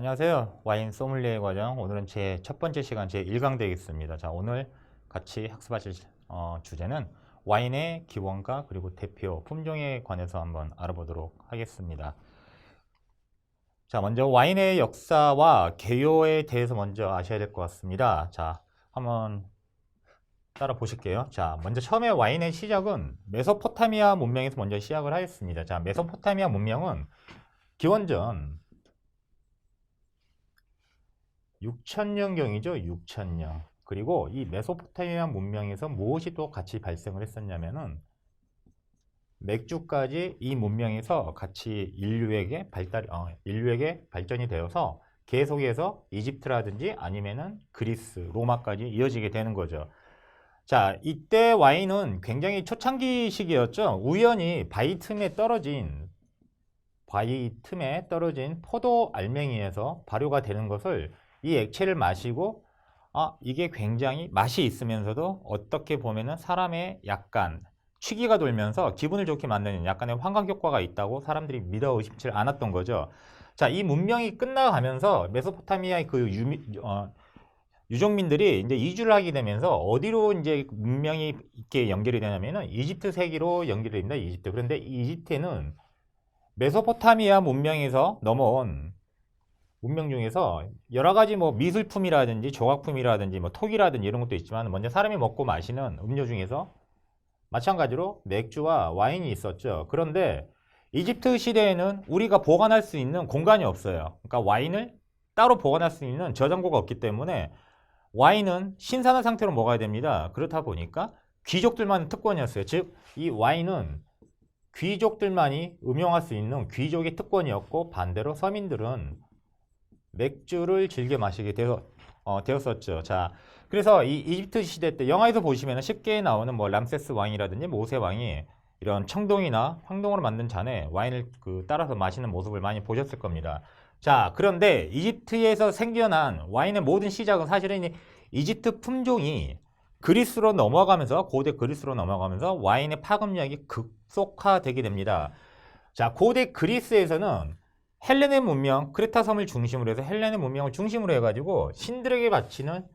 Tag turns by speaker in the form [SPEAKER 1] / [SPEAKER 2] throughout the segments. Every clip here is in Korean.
[SPEAKER 1] 안녕하세요. 와인 소믈리에 과정. 오늘은 제 첫 번째 시간 제 1강 되겠습니다. 자, 오늘 같이 학습하실 주제는 와인의 기원과 그리고 대표 품종에 관해서 한번 알아보도록 하겠습니다. 자, 먼저 와인의 역사와 개요에 대해서 먼저 아셔야 될 것 같습니다. 자, 한번 따라 보실게요. 자, 먼저 처음에 와인의 시작은 메소포타미아 문명에서 먼저 시작을 하였습니다. 자, 메소포타미아 문명은 기원전 6,000년경이죠. 6,000년. 그리고 이 메소포타미아 문명에서 무엇이 또 같이 발생을 했었냐면은 맥주까지 이 문명에서 같이 인류에게 발전이 되어서 계속해서 이집트라든지 아니면은 그리스, 로마까지 이어지게 되는 거죠. 자, 이때 와인은 굉장히 초창기 시기였죠. 우연히 바위 틈에 떨어진 포도 알맹이에서 발효가 되는 것을 이 액체를 마시고 이게 굉장히 맛이 있으면서도 어떻게 보면은 사람의 약간 취기가 돌면서 기분을 좋게 만드는 약간의 환각 효과가 있다고 사람들이 믿어 의심치 않았던 거죠. 자, 이 문명이 끝나가면서 메소포타미아의 그 유종민들이 이제 이주를 하게 되면서 어디로 이제 문명이 이렇게 연결이 되냐면은 이집트 세계로 연결이 됩니다. 이집트. 그런데 이집트는 메소포타미아 문명에서 넘어온 문명 중에서 여러 가지 뭐 미술품이라든지 조각품이라든지 뭐 톡이라든지 이런 것도 있지만 먼저 사람이 먹고 마시는 음료 중에서 마찬가지로 맥주와 와인이 있었죠. 그런데 이집트 시대에는 우리가 보관할 수 있는 공간이 없어요. 그러니까 와인을 따로 보관할 수 있는 저장고가 없기 때문에 와인은 신선한 상태로 먹어야 됩니다. 그렇다 보니까 귀족들만 특권이었어요. 즉, 이 와인은 귀족들만이 음용할 수 있는 귀족의 특권이었고 반대로 서민들은 맥주를 즐겨 마시게 되었었죠. 자, 그래서 이 이집트 시대 때 영화에서 보시면 쉽게 나오는 뭐 람세스 왕이라든지 모세 왕이 이런 청동이나 황동으로 만든 잔에 와인을 따라서 마시는 모습을 많이 보셨을 겁니다. 자, 그런데 이집트에서 생겨난 와인의 모든 시작은 사실은 이 이집트 품종이 그리스로 넘어가면서 고대 그리스로 넘어가면서 와인의 파급력이 급속화되게 됩니다. 자, 고대 그리스에서는 헬레네 문명, 크레타 섬을 중심으로 해서 헬레네 문명을 중심으로 해가지고 신들에게 바치는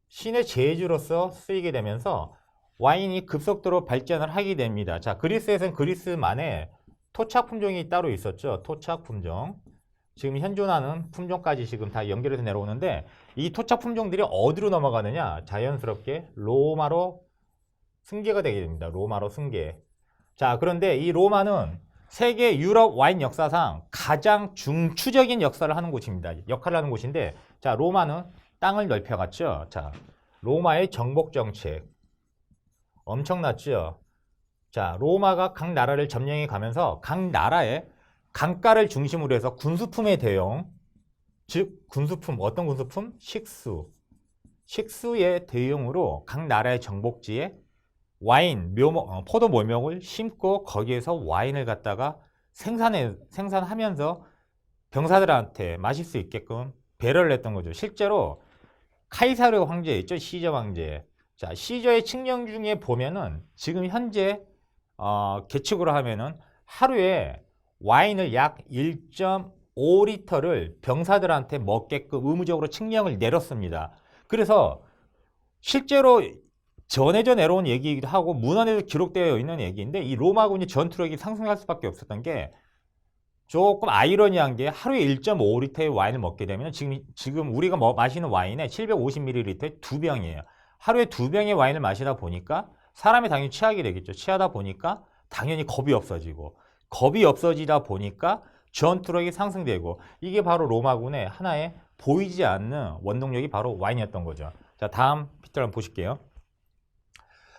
[SPEAKER 1] 신의 제주로서 쓰이게 되면서 와인이 급속도로 발전을 하게 됩니다. 자, 그리스에서는 그리스만의 토착 품종이 따로 있었죠. 토착 품종. 지금 현존하는 품종까지 지금 다 연결해서 내려오는데 이 토착 품종들이 어디로 넘어가느냐? 자연스럽게 로마로 승계가 되게 됩니다. 로마로 승계. 자, 그런데 이 로마는 세계 유럽 와인 역사상 가장 중추적인 역사를 하는 곳입니다. 역할을 하는 곳인데, 자, 로마는 땅을 넓혀갔죠. 자, 로마의 정복 정책 엄청났죠. 자, 로마가 각 나라를 점령해 가면서 각 나라의 강가를 중심으로 해서 군수품의 대용, 즉 군수품, 어떤 군수품? 식수의 대용으로 각 나라의 정복지에 와인, 포도 모명을 심고 거기에서 와인을 갖다가 생산하면서 병사들한테 마실 수 있게끔 배려를 했던 거죠. 실제로 카이사르 황제 있죠? 시저 황제. 자, 시저의 칙령 중에 보면은 지금 현재 계측으로 하면은 하루에 와인을 약 1.5리터를 병사들한테 먹게끔 의무적으로 칙령을 내렸습니다. 그래서 실제로 전해져 내려온 얘기이기도 하고 문헌에도 기록되어 있는 얘기인데 이 로마군이 전투력이 상승할 수밖에 없었던 게 조금 아이러니한 게 하루에 1.5리터의 와인을 먹게 되면 지금 우리가 마시는 와인에 750ml의 2병이에요. 하루에 2병의 와인을 마시다 보니까 사람이 당연히 취하게 되겠죠. 취하다 보니까 당연히 겁이 없어지다 보니까 전투력이 상승되고 이게 바로 로마군의 하나의 보이지 않는 원동력이 바로 와인이었던 거죠. 자, 다음 피트를 한번 보실게요.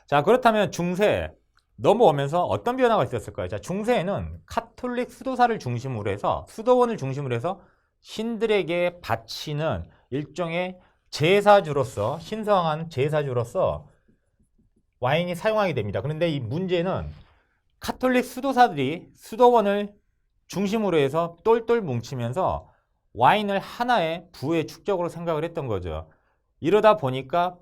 [SPEAKER 1] 자, 그렇다면 중세 넘어오면서 어떤 변화가 있었을까요? 자, 중세에는 카톨릭 수도원을 중심으로 해서 신들에게 바치는 일종의 제사주로서 신성한 제사주로서 와인이 사용하게 됩니다. 그런데 이 문제는 카톨릭 수도사들이 수도원을 중심으로 해서 똘똘 뭉치면서 와인을 하나의 부의 축적으로 생각을 했던 거죠. 이러다 보니까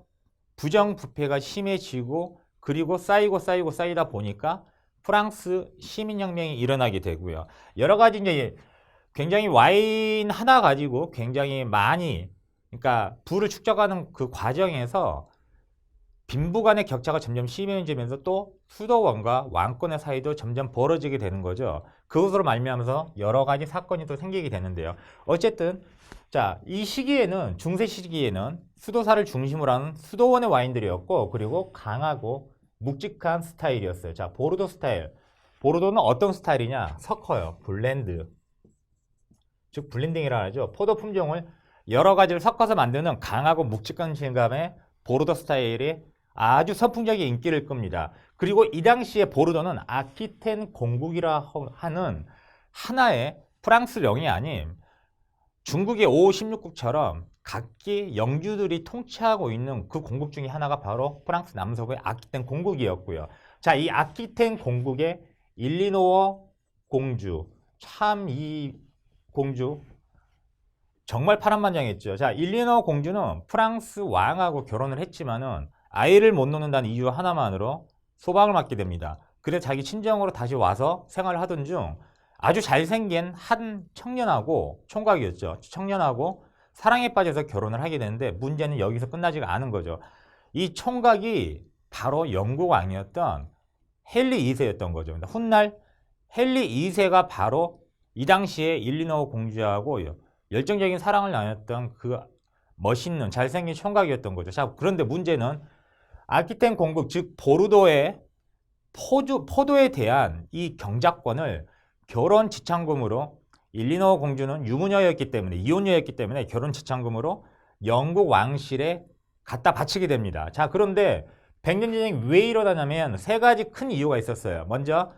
[SPEAKER 1] 부정부패가 심해지고 그리고 쌓이다 보니까 프랑스 시민혁명이 일어나게 되고요. 여러 가지 이제 굉장히 와인 하나 가지고 굉장히 많이, 그러니까 부를 축적하는 그 과정에서 빈부 간의 격차가 점점 심해지면서 또 수도원과 왕권의 사이도 점점 벌어지게 되는 거죠. 그것으로 말미암아서 여러 가지 사건이 또 생기게 되는데요. 어쨌든 자, 이 시기에는, 중세 시기에는 수도사를 중심으로 하는 수도원의 와인들이었고, 그리고 강하고 묵직한 스타일이었어요. 자, 보르도 스타일. 보르도는 어떤 스타일이냐? 섞어요. 블렌드. 즉 블렌딩이라 하죠. 포도 품종을 여러 가지를 섞어서 만드는 강하고 묵직한 질감의 보르도 스타일이 아주 선풍적인 인기를 끕니다. 그리고 이 당시에 보르도는 아키텐 공국이라 하는 하나의 프랑스령이 아닌 중국의 5, 16국처럼 각기 영주들이 통치하고 있는 그 공국 중에 하나가 바로 프랑스 남서부의 아키텐 공국이었고요. 자, 이 아키텐 공국의 일리노어 공주, 참 이 공주 정말 파란만장했죠. 자, 일리노어 공주는 프랑스 왕하고 결혼을 했지만은 아이를 못 놓는다는 이유 하나만으로 소방을 맞게 됩니다. 그래서 자기 친정으로 다시 와서 생활을 하던 중 아주 잘생긴 한 청년하고, 총각이었죠. 청년하고 사랑에 빠져서 결혼을 하게 되는데 문제는 여기서 끝나지가 않은 거죠. 이 총각이 바로 영국 왕이었던 헨리 2세였던 거죠. 훗날 헨리 2세가 바로 이 당시에 일리노어 공주하고 열정적인 사랑을 나눴던 그 멋있는 잘생긴 총각이었던 거죠. 자, 그런데 문제는 아키텐 공국, 즉 보르도의 포도에 대한 이 경작권을 결혼 지참금으로, 일리노어 공주는 유부녀였기 때문에, 이혼녀였기 때문에 결혼 지참금으로 영국 왕실에 갖다 바치게 됩니다. 자, 그런데 백년전쟁이 왜 일어나냐면 세 가지 큰 이유가 있었어요. 먼저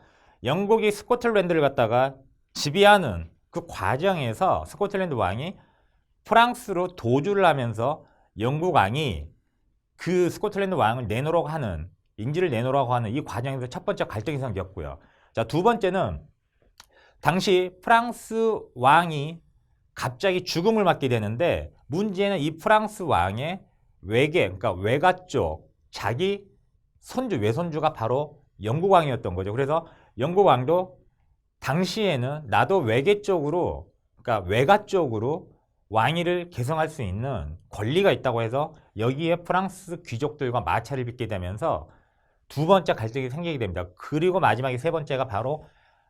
[SPEAKER 1] 영국이 스코틀랜드를 갖다가 지배하는 그 과정에서 스코틀랜드 왕이 프랑스로 도주를 하면서 영국 왕이 그 스코틀랜드 왕을 내놓으라고 하는, 인지를 내놓으라고 하는 이 과정에서 첫 번째 갈등이 생겼고요. 자, 두 번째는 당시 프랑스 왕이 갑자기 죽음을 맞게 되는데 문제는 이 프랑스 왕의 외계, 그러니까 외가 쪽 자기 손주, 외손주가 바로 영국 왕이었던 거죠. 그래서 영국 왕도 당시에는 나도 외계 쪽으로, 그러니까 외가 쪽으로 왕위를 계승할 수 있는 권리가 있다고 해서 여기에 프랑스 귀족들과 마찰을 빚게 되면서 두 번째 갈등이 생기게 됩니다. 그리고 마지막에 세 번째가 바로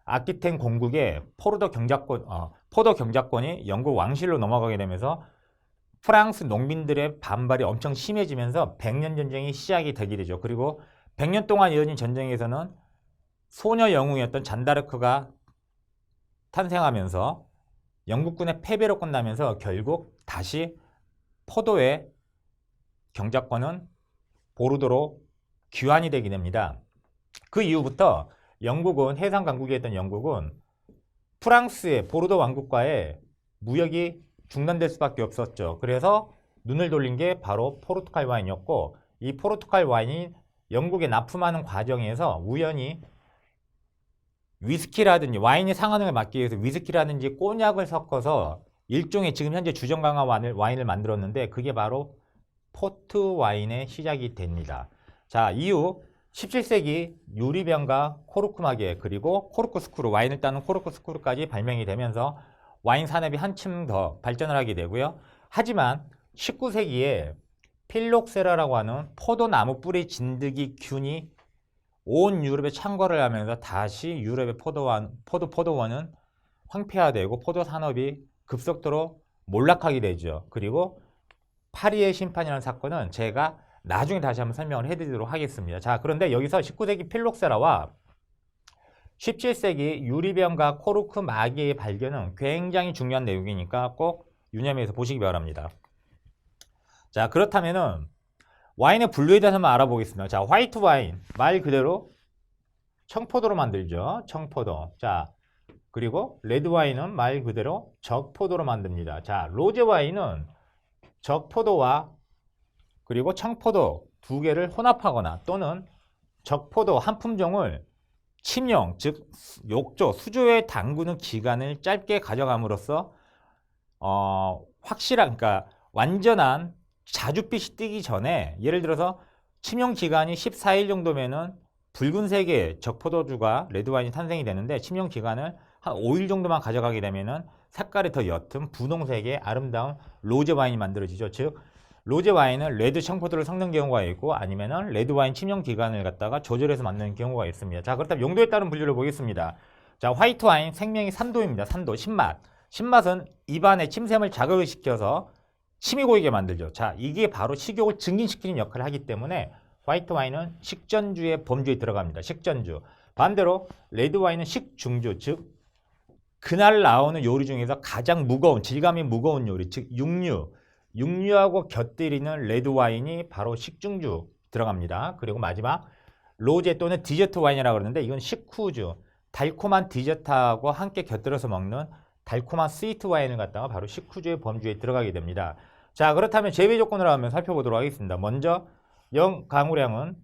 [SPEAKER 1] 아키텐 공국의 포도 경작권이 영국 왕실로 넘어가게 되면서 프랑스 농민들의 반발이 엄청 심해지면서 백년전쟁이 시작이 되게 되죠. 그리고 100년 동안 이어진 전쟁에서는 소녀 영웅이었던 잔다르크가 탄생하면서 영국군의 패배로 끝나면서 결국 다시 포도의 경작권은 보르도로 귀환이 되게 됩니다. 그 이후부터 영국은, 해상 강국이었던 영국은 프랑스의 보르도 왕국과의 무역이 중단될 수밖에 없었죠. 그래서 눈을 돌린 게 바로 포르투갈 와인이었고, 이 포르투갈 와인이 영국에 납품하는 과정에서 우연히 위스키라든지 와인의 상한을 막기 위해서 위스키라든지 꼬냑을 섞어서 일종의 지금 현재 주정 강화 와인을 만들었는데 그게 바로 포트 와인의 시작이 됩니다. 자, 이후 17세기 유리병과 코르크마개, 그리고 코르크스크루, 와인을 따는 코르크스크루까지 발명이 되면서 와인 산업이 한층 더 발전을 하게 되고요. 하지만 19세기에 필록세라라고 하는 포도나무 뿌리 진드기 균이 온 유럽에 창궐을 하면서 다시 유럽의 포도원은 황폐화되고 포도 산업이 급속도로 몰락하게 되죠. 그리고 파리의 심판이라는 사건은 제가 나중에 다시 한번 설명을 해드리도록 하겠습니다. 자, 그런데 여기서 19세기 필록세라와 17세기 유리병과 코르크 마개의 발견은 굉장히 중요한 내용이니까 꼭 유념해서 보시기 바랍니다. 자, 그렇다면은 와인의 분류에 대해서 한번 알아보겠습니다. 자, 화이트 와인 말 그대로 청포도로 만들죠. 청포도. 자, 그리고 레드 와인은 말 그대로 적포도로 만듭니다. 자, 로제 와인은 적포도와 그리고 청포도 두 개를 혼합하거나 또는 적포도 한 품종을 침용, 즉 욕조, 수조에 담그는 기간을 짧게 가져감으로써 확실한, 그러니까 완전한 자줏빛이 뜨기 전에, 예를 들어서 침용 기간이 14일 정도면은 붉은색의 적포도주가 레드와인이 탄생이 되는데 침용 기간을 한 5일 정도만 가져가게 되면은 색깔이 더 옅은 분홍색의 아름다운 로제 와인이 만들어지죠. 즉 로제 와인은 레드 청포도를 섞는 경우가 있고 아니면은 레드 와인 침용 기간을 갖다가 조절해서 만드는 경우가 있습니다. 자, 그렇다면 용도에 따른 분류를 보겠습니다. 자, 화이트 와인 생명이 산도입니다. 산도, 신맛. 신맛은 입안에 침샘을 자극을 시켜서 침이 고이게 만들죠. 자, 이게 바로 식욕을 증진시키는 역할을 하기 때문에 화이트 와인은 식전주의 범주에 들어갑니다. 식전주. 반대로 레드 와인은 식중주, 즉 그날 나오는 요리 중에서 가장 무거운, 질감이 무거운 요리, 즉 육류하고 곁들이는 레드 와인이 바로 식중주 들어갑니다. 그리고 마지막 로제 또는 디저트 와인이라고 그러는데 이건 식후주, 달콤한 디저트하고 함께 곁들여서 먹는 달콤한 스위트 와인을 갖다가 바로 식후주의 범주에 들어가게 됩니다. 자, 그렇다면 재배 조건을 한번 살펴보도록 하겠습니다. 먼저 영 강우량은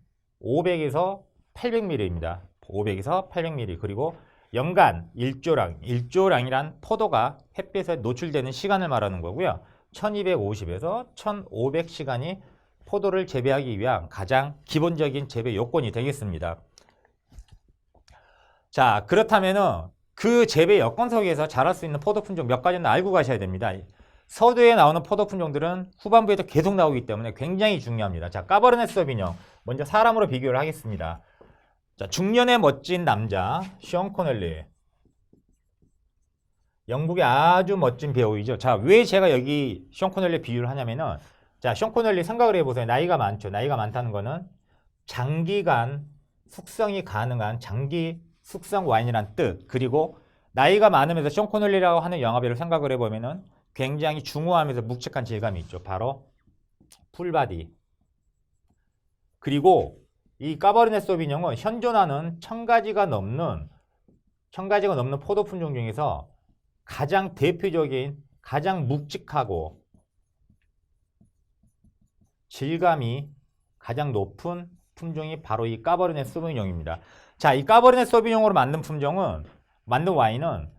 [SPEAKER 1] 500에서 800ml입니다. 500에서 800ml. 그리고 연간 일조량이란 포도가 햇빛에 노출되는 시간을 말하는 거고요. 1250에서 1500시간이 포도를 재배하기 위한 가장 기본적인 재배 요건이 되겠습니다. 자, 그렇다면은 그 재배 여건 속에서 자랄 수 있는 포도 품종 몇 가지는 알고 가셔야 됩니다. 서두에 나오는 포도 품종들은 후반부에도 계속 나오기 때문에 굉장히 중요합니다. 자, 까버르네 소비뇽. 먼저 사람으로 비교를 하겠습니다. 자, 중년의 멋진 남자 션 코넬리. 영국의 아주 멋진 배우이죠. 자, 왜 제가 여기 션 코넬리 비유를 하냐면은 자, 션 코넬리 생각을 해보세요. 나이가 많죠. 나이가 많다는 거는 장기간 숙성이 가능한 장기 숙성 와인이란 뜻. 그리고 나이가 많으면서 션 코넬리라고 하는 영화배우를 생각을 해보면은 굉장히 중후하면서 묵직한 질감이 있죠. 바로 풀바디. 그리고 이 까버르네 소비뇽은 현존하는 1000가지가 넘는 포도 품종 중에서 가장 대표적인, 가장 묵직하고 질감이 가장 높은 품종이 바로 이 까버르네 소비뇽입니다. 자, 이 까버르네 소비뇽으로 만든 와인은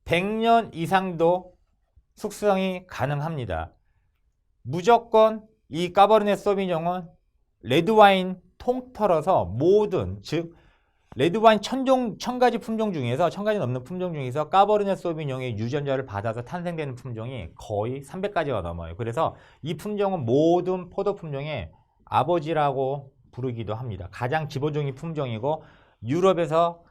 [SPEAKER 1] 100년 이상도 숙성이 가능합니다. 무조건 이 까버르네 소비뇽은 레드와인 통틀어서 모든, 즉 레드와인 1000가지 품종 중에서 1000가지 넘는 품종 중에서 까버르네 소비뇽의 유전자를 받아서 탄생되는 품종이 거의 300가지가 넘어요. 그래서 이 품종은 모든 포도 품종의 아버지라고 부르기도 합니다. 가장 기본적인 품종이고 유럽에서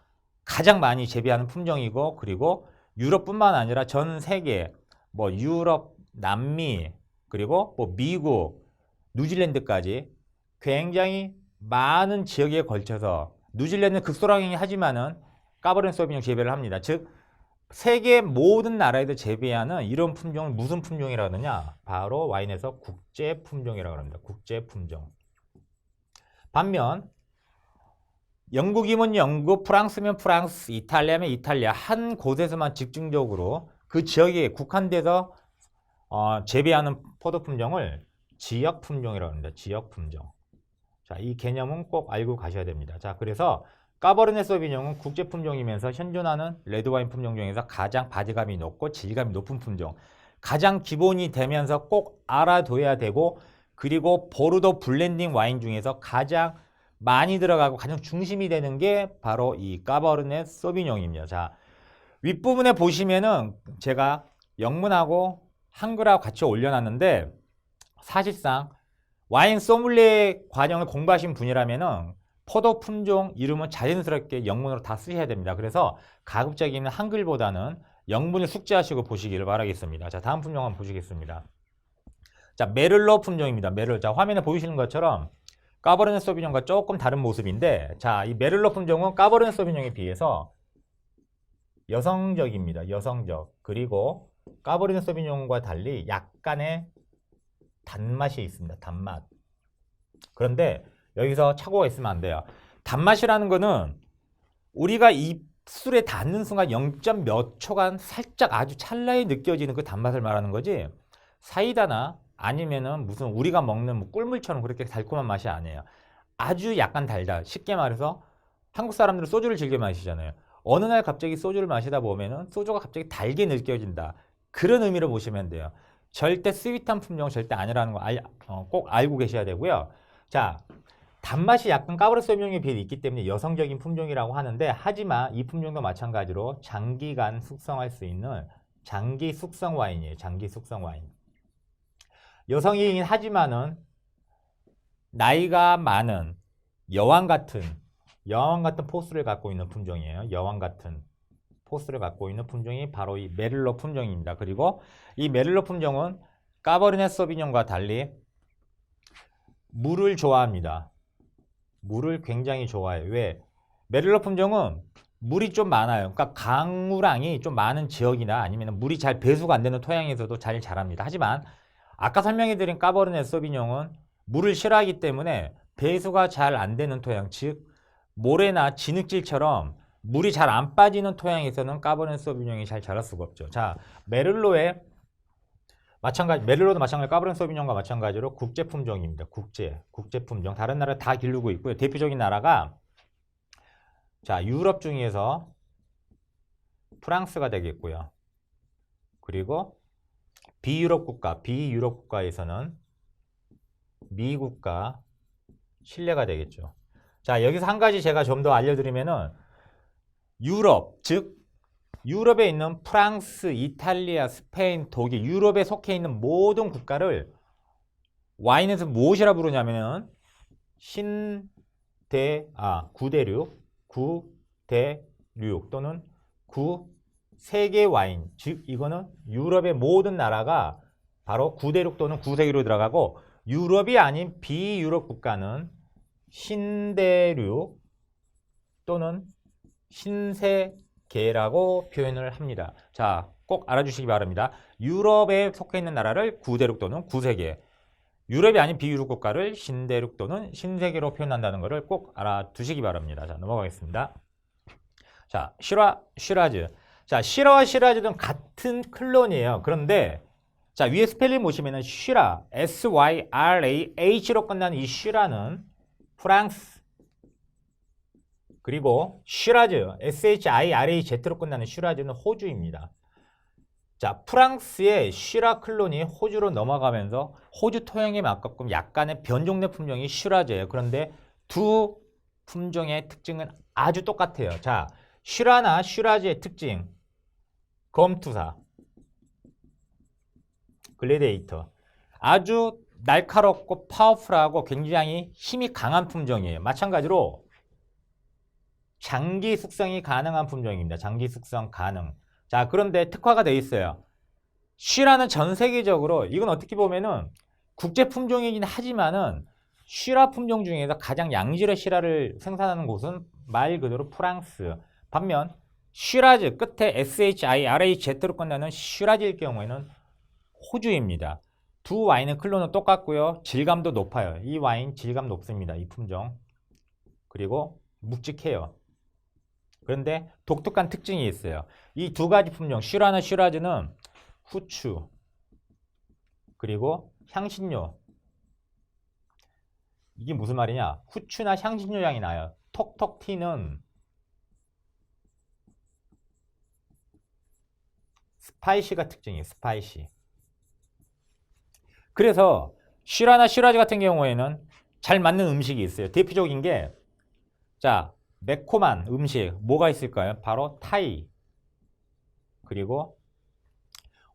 [SPEAKER 1] 가장 많이 재배하는 품종이고, 그리고 유럽뿐만 아니라 전 세계 유럽, 남미, 그리고 미국, 뉴질랜드까지 굉장히 많은 지역에 걸쳐서 뉴질랜드는 극소량이긴 하지만은 까버르네 소비뇽 재배를 합니다. 즉 세계 모든 나라에서 재배하는 이런 품종을 무슨 품종이라고 하느냐? 바로 와인에서 국제 품종이라고 합니다. 국제 품종. 반면 영국이면 영국, 프랑스면 프랑스, 이탈리아면 이탈리아 한 곳에서만 집중적으로 그 지역에 국한돼서 재배하는 포도 품종을 지역 품종이라고 합니다. 지역 품종. 자, 이 개념은 꼭 알고 가셔야 됩니다. 자, 그래서 까버르네 소비뇽은 국제 품종이면서 현존하는 레드와인 품종 중에서 가장 바디감이 높고 질감이 높은 품종. 가장 기본이 되면서 꼭 알아둬야 되고, 그리고 보르도 블렌딩 와인 중에서 가장 많이 들어가고 가장 중심이 되는 게 바로 이 까버르네 소비뇽입니다. 자, 윗부분에 보시면은 제가 영문하고 한글하고 같이 올려놨는데, 사실상 와인 소믈리에 과정을 공부하신 분이라면은 포도 품종 이름은 자연스럽게 영문으로 다 쓰셔야 됩니다. 그래서 가급적이면 한글보다는 영문을 숙지하시고 보시기를 바라겠습니다. 자, 다음 품종 한번 보시겠습니다. 자, 메를로 품종입니다. 메를로. 자, 화면에 보이시는 것처럼 까버르네 소비뇽과 조금 다른 모습인데, 자, 이 메를로 품종은 까버르네 소비뇽에 비해서 여성적입니다. 여성적. 그리고 까버르네 소비뇽과 달리 약간의 단맛이 있습니다. 단맛. 그런데 여기서 착오가 있으면 안 돼요. 단맛이라는 거는 우리가 입술에 닿는 순간 0점 몇 초간 살짝 아주 찰나에 느껴지는 그 단맛을 말하는 거지, 사이다나 아니면은 무슨 우리가 먹는 꿀물처럼 그렇게 달콤한 맛이 아니에요. 아주 약간 달다. 쉽게 말해서 한국 사람들은 소주를 즐겨 마시잖아요. 어느 날 갑자기 소주를 마시다 보면은 소주가 갑자기 달게 느껴진다. 그런 의미로 보시면 돼요. 절대 스윗한 품종은 절대 아니라는 거 꼭 알고 계셔야 되고요. 자, 단맛이 약간 까버르네 소비뇽에 비해 있기 때문에 여성적인 품종이라고 하는데, 하지만 이 품종도 마찬가지로 장기간 숙성할 수 있는 장기 숙성 와인이에요. 장기 숙성 와인. 여성이긴 하지만은 나이가 많은 여왕 같은 포스를 갖고 있는 품종이에요. 여왕 같은 포스를 갖고 있는 품종이 바로 이 메를로 품종입니다. 그리고 이 메를로 품종은 까버르네 소비뇽과 달리 물을 좋아합니다. 물을 굉장히 좋아해요. 왜? 메를로 품종은 물이 좀 많아요. 그러니까 강우량이 좀 많은 지역이나 아니면 물이 잘 배수가 안 되는 토양에서도 잘 자랍니다. 하지만 아까 설명해드린 까버르네 소비뇽은 물을 싫어하기 때문에 배수가 잘 안 되는 토양, 즉 모래나 진흙질처럼 물이 잘 안 빠지는 토양에서는 까버르네 소비뇽이 잘 자랄 수가 없죠. 자, 메를로도 마찬가지로 까버르네 소비뇽과 마찬가지로 국제 품종입니다. 국제 품종. 다른 나라 다 기르고 있고요. 대표적인 나라가 자, 유럽 중에서 프랑스가 되겠고요. 그리고 비유럽 국가에서는 미국과 칠레가 되겠죠. 자, 여기서 한 가지 제가 좀 더 알려드리면은 유럽, 즉 유럽에 있는 프랑스, 이탈리아, 스페인, 독일, 유럽에 속해 있는 모든 국가를 와인에서 무엇이라 부르냐면은 구대륙 또는 구세계 와인. 즉 이거는 유럽의 모든 나라가 바로 구대륙 또는 구세계로 들어가고 유럽이 아닌 비유럽 국가는 신대륙 또는 신세계라고 표현을 합니다. 자, 꼭 알아주시기 바랍니다. 유럽에 속해 있는 나라를 구대륙 또는 구세계, 유럽이 아닌 비유럽 국가를 신대륙 또는 신세계로 표현한다는 것을 꼭 알아두시기 바랍니다. 자, 넘어가겠습니다. 자, 시라즈. 자, 시라와 시라즈는 같은 클론이에요. 그런데 자, 위에 스펠링 보시면은 시라, S-Y-R-A-H로 끝나는 이 시라는 프랑스, 그리고 시라즈, S-H-I-R-A-Z로 끝나는 시라즈는 호주입니다. 자, 프랑스의 시라 클론이 호주로 넘어가면서 호주 토양에 맞게끔 약간의 변종된 품종이 시라즈예요. 그런데 두 품종의 특징은 아주 똑같아요. 자, 시라나 시라즈의 특징, 검투사, 글래디에이터. 아주 날카롭고 파워풀하고 굉장히 힘이 강한 품종이에요. 마찬가지로 장기 숙성이 가능한 품종입니다. 장기 숙성 가능. 자, 그런데 특화가 되어 있어요. 시라는 전 세계적으로 이건 어떻게 보면은 국제 품종이긴 하지만은 시라 품종 중에서 가장 양질의 시라를 생산하는 곳은 말 그대로 프랑스. 반면 시라즈 끝에 SHIRAZ로 끝나는 시라즈일 경우에는 호주입니다. 두 와인의 클론은 똑같고요. 질감도 높아요. 이 와인 질감 높습니다. 이 품종. 그리고 묵직해요. 그런데 독특한 특징이 있어요. 이 두 가지 품종, 시라나 시라즈는 후추, 그리고 향신료. 이게 무슨 말이냐? 후추나 향신료 향이 나요. 톡톡 튀는 스파이시가 특징이에요. 스파이시. 그래서 시라나 시라즈 같은 경우에는 잘 맞는 음식이 있어요. 대표적인 게 자, 매콤한 음식 뭐가 있을까요? 바로 타이, 그리고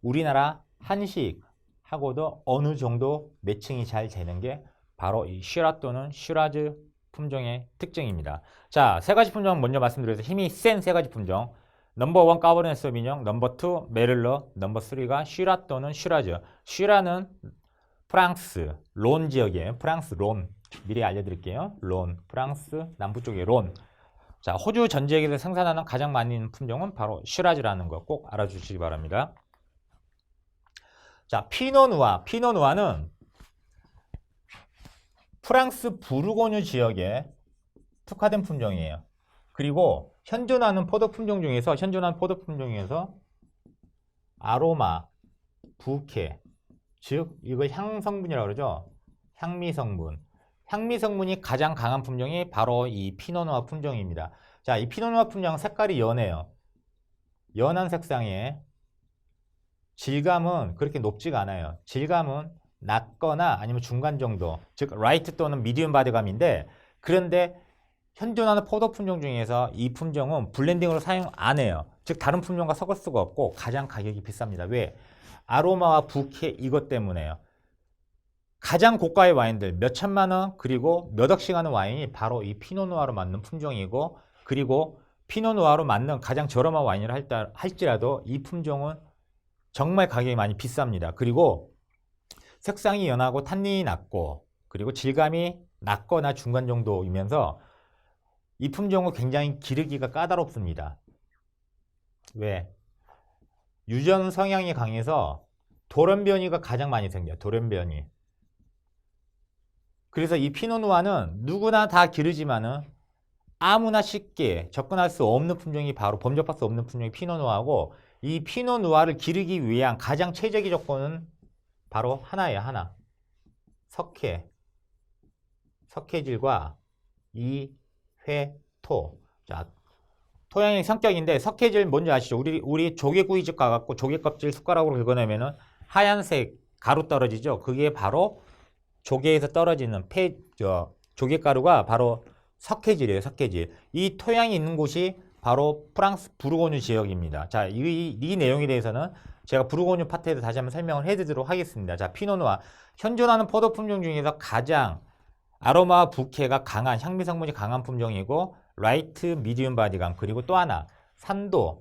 [SPEAKER 1] 우리나라 한식하고도 어느 정도 매칭이 잘 되는 게 바로 이 시라 또는 시라즈 품종의 특징입니다. 자, 세 가지 품종 먼저 말씀드려서 힘이 센 세 가지 품종. 넘버 1 까버르네 소비뇽, 넘버 2 메를로, 넘버 3가 시라 또는 시라즈. 시라는 프랑스 론 지역이에요. 프랑스 론. 미리 알려드릴게요. 론, 프랑스 남부 쪽의 론. 자, 호주 전 지역에서 생산하는 가장 많이 있는 품종은 바로 시라즈라는 거 꼭 알아주시기 바랍니다. 자, 피노누아. 피노누아는 프랑스 부르고뉴 지역에 특화된 품종이에요. 그리고 현존하는 포도 품종 중에서 아로마, 부케, 즉 이걸 향성분이라고 그러죠. 향미 성분이 가장 강한 품종이 바로 이 피노누아 품종입니다. 자, 이 피노누아 품종 색깔이 연해요. 연한 색상에 질감은 그렇게 높지가 않아요. 질감은 낮거나 아니면 중간 정도, 즉 라이트 또는 미디움 바디감인데, 그런데 현존하는 포도 품종 중에서 이 품종은 블렌딩으로 사용 안 해요. 즉 다른 품종과 섞을 수가 없고 가장 가격이 비쌉니다. 왜? 아로마와 부케 이것 때문에요. 가장 고가의 와인들 몇 천만 원 그리고 몇 억씩 하는 와인이 바로 이 피노누아로 만든 품종이고, 그리고 피노누아로 만든 가장 저렴한 와인을 할지라도 이 품종은 정말 가격이 많이 비쌉니다. 그리고 색상이 연하고 탄닌이 낮고 그리고 질감이 낮거나 중간 정도이면서 이 품종은 굉장히 기르기가 까다롭습니다. 왜? 유전 성향이 강해서 돌연변이가 가장 많이 생겨요. 돌연변이. 그래서 이 피노누아는 누구나 다 기르지만은 아무나 쉽게 접근할 수 없는 품종이 바로 범접할 수 없는 품종이 피노누아고, 이 피노누아를 기르기 위한 가장 최적의 조건은 바로 하나예요. 하나. 석회질과 이 회토. 자, 토양의 성격인데 석회질 뭔지 아시죠? 우리 조개구이집 가갖고 조개 껍질 숟가락으로 긁어내면은 하얀색 가루 떨어지죠? 그게 바로 조개에서 떨어지는 조개가루가 바로 석회질이에요. 석회질. 이 토양이 있는 곳이 바로 프랑스 부르고뉴 지역입니다. 자, 이 내용에 대해서는 제가 부르고뉴 파트에서 다시 한번 설명을 해드리도록 하겠습니다. 자, 피노누아. 현존하는 포도 품종 중에서 가장 아로마 부케가 강한, 향미 성분이 강한 품종이고, 라이트 미디움 바디감, 그리고 또 하나 산도는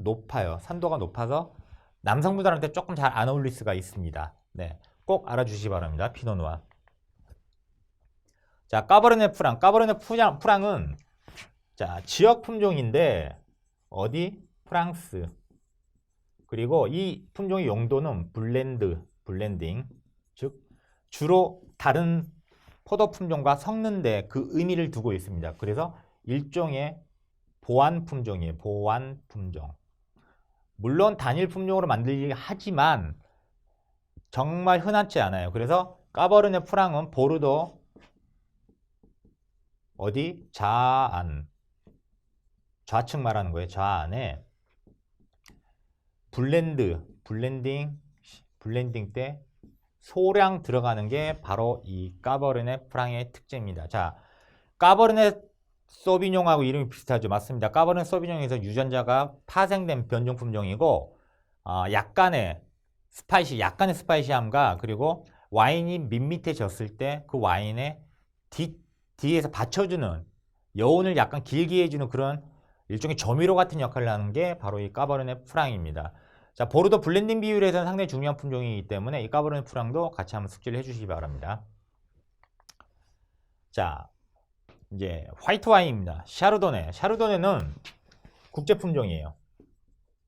[SPEAKER 1] 높아요. 산도가 높아서 남성분들한테 조금 잘 안 어울릴 수가 있습니다. 네, 꼭 알아주시기 바랍니다. 피노누아. 자, 까버르네 프랑은 자, 지역 품종인데 어디? 프랑스. 그리고 이 품종의 용도는 블렌딩, 즉 주로 다른 포도 품종과 섞는데 그 의미를 두고 있습니다. 그래서 일종의 보완 품종이에요. 보완 품종. 물론 단일 품종으로 만들긴 하지만 정말 흔하지 않아요. 그래서 까버르네 프랑은 보르도 어디? 좌측 말하는 거예요. 좌안에 블렌딩 때 소량 들어가는 게 바로 이 까버르네 프랑의 특징입니다. 자, 까버르네 소비뇽하고 이름이 비슷하죠. 맞습니다. 까버르네 소비뇽에서 유전자가 파생된 변종 품종이고, 약간의 스파이시함과 그리고 와인이 밋밋해졌을 때 그 와인의 뒤에서 받쳐주는, 여운을 약간 길게 해주는 그런 일종의 조미료 같은 역할을 하는 게 바로 이 까버르네 프랑입니다. 자, 보르도 블렌딩 비율에서는 상당히 중요한 품종이기 때문에 이 까버르네 프랑도 같이 한번 숙지를 해주시기 바랍니다. 자, 이제 화이트 와인입니다. 샤르도네는 국제 품종이에요.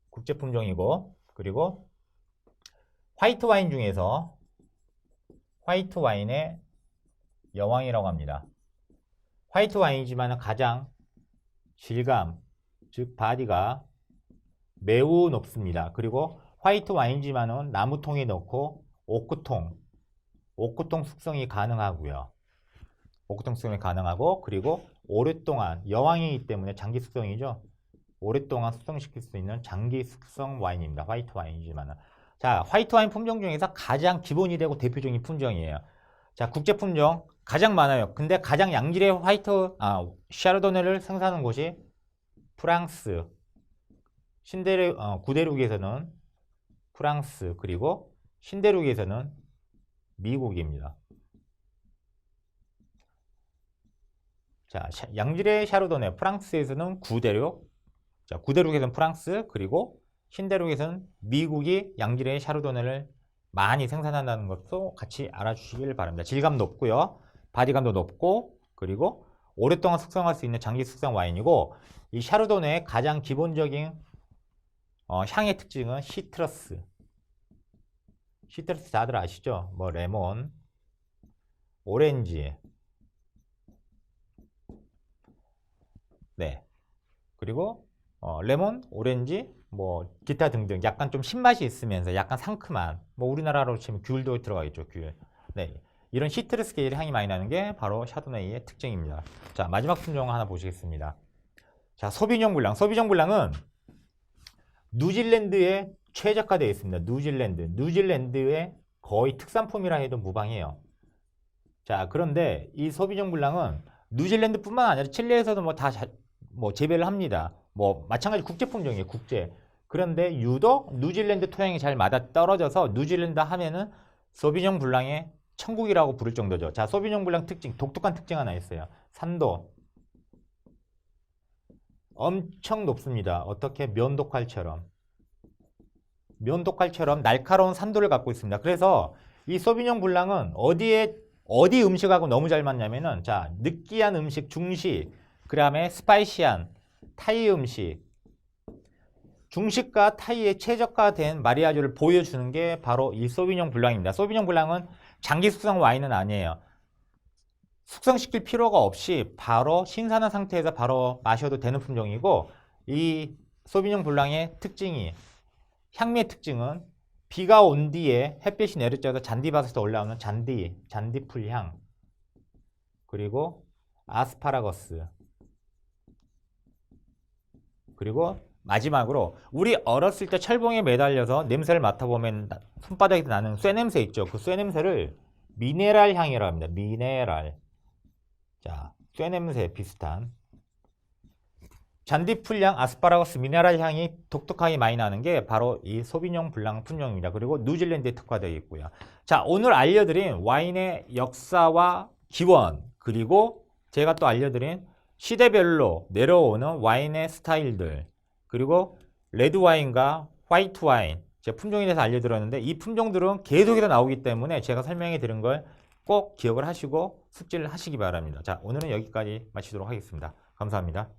[SPEAKER 1] 국제 품종이고, 그리고 화이트 와인 중에서 화이트 와인의 여왕이라고 합니다. 화이트 와인이지만 가장 질감, 즉 바디가 매우 높습니다. 그리고 화이트 와인이지만은 나무통에 넣고 오크통 숙성이 가능하고요. 오크통 숙성이 가능하고, 그리고 오랫동안 여왕이기 때문에 장기 숙성이죠. 오랫동안 숙성시킬 수 있는 장기 숙성 와인입니다. 화이트 와인이지만은. 자, 화이트 와인 품종 중에서 가장 기본이 되고 대표적인 품종이에요. 자, 국제 품종 가장 많아요. 근데 가장 양질의 샤르도네를 생산하는 곳이 프랑스. 구대륙에서는 프랑스, 그리고 신대륙에서는 미국입니다. 자, 양질의 샤르도네, 프랑스에서는 구대륙, 자, 구대륙에서는 프랑스, 그리고 신대륙에서는 미국이 양질의 샤르도네를 많이 생산한다는 것도 같이 알아주시길 바랍니다. 질감 높고요, 바디감도 높고, 그리고 오랫동안 숙성할 수 있는 장기 숙성 와인이고, 이 샤르도네의 가장 기본적인 향의 특징은 시트러스 다들 아시죠? 뭐 레몬, 오렌지, 네, 그리고 레몬, 오렌지, 뭐 기타 등등 약간 좀 신맛이 있으면서 약간 상큼한, 뭐 우리나라로 치면 귤도 들어가겠죠. 귤. 네, 이런 시트러스 계열의 향이 많이 나는 게 바로 샤도네이의 특징입니다. 자, 마지막 품종 하나 보시겠습니다. 자, 소비뇽 블랑은 뉴질랜드에 최적화되어 있습니다. 뉴질랜드의 거의 특산품이라 해도 무방해요. 자, 그런데 이 소비뇽 블랑은 뉴질랜드뿐만 아니라 칠레에서도 뭐 다 뭐 재배를 합니다. 뭐 마찬가지 국제 품종이에요. 국제. 그런데 유독 뉴질랜드 토양이 잘 맞아 떨어져서 뉴질랜드 하면은 소비뇽 블랑의 천국이라고 부를 정도죠. 자, 소비뇽 블랑 특징, 독특한 특징 하나 있어요. 산도 엄청 높습니다. 어떻게? 면도칼처럼 날카로운 산도를 갖고 있습니다. 그래서 이 소비뇽 블랑은 어디 음식하고 너무 잘 맞냐면은, 자, 느끼한 음식, 중식, 그 다음에 스파이시한 타이 음식, 중식과 타이의 최적화된 마리아주를 보여주는 게 바로 이 소비뇽 블랑입니다. 소비뇽 블랑은 장기 숙성 와인은 아니에요. 숙성시킬 필요가 없이 바로 신선한 상태에서 바로 마셔도 되는 품종이고, 이 소비뇽 블랑의 특징이, 향미의 특징은 비가 온 뒤에 햇빛이 내리쬐서 잔디밭에서 올라오는 잔디풀 향, 그리고 아스파라거스, 그리고 마지막으로 우리 어렸을 때 철봉에 매달려서 냄새를 맡아보면 손바닥에서 나는 쇠냄새 있죠. 그 쇠냄새를 미네랄 향이라고 합니다. 미네랄. 자, 쇠냄새 비슷한 잔디풀향, 아스파라거스, 미네랄 향이 독특하게 많이 나는 게 바로 이 소비뇽 블랑 품종입니다. 그리고 뉴질랜드에 특화되어 있고요. 자, 오늘 알려드린 와인의 역사와 기원, 그리고 제가 또 알려드린 시대별로 내려오는 와인의 스타일들, 그리고 레드 와인과 화이트 와인, 제가 품종에 대해서 알려드렸는데 이 품종들은 계속해서 나오기 때문에 제가 설명해 드린 걸 꼭 기억을 하시고 숙지를 하시기 바랍니다. 자, 오늘은 여기까지 마치도록 하겠습니다. 감사합니다.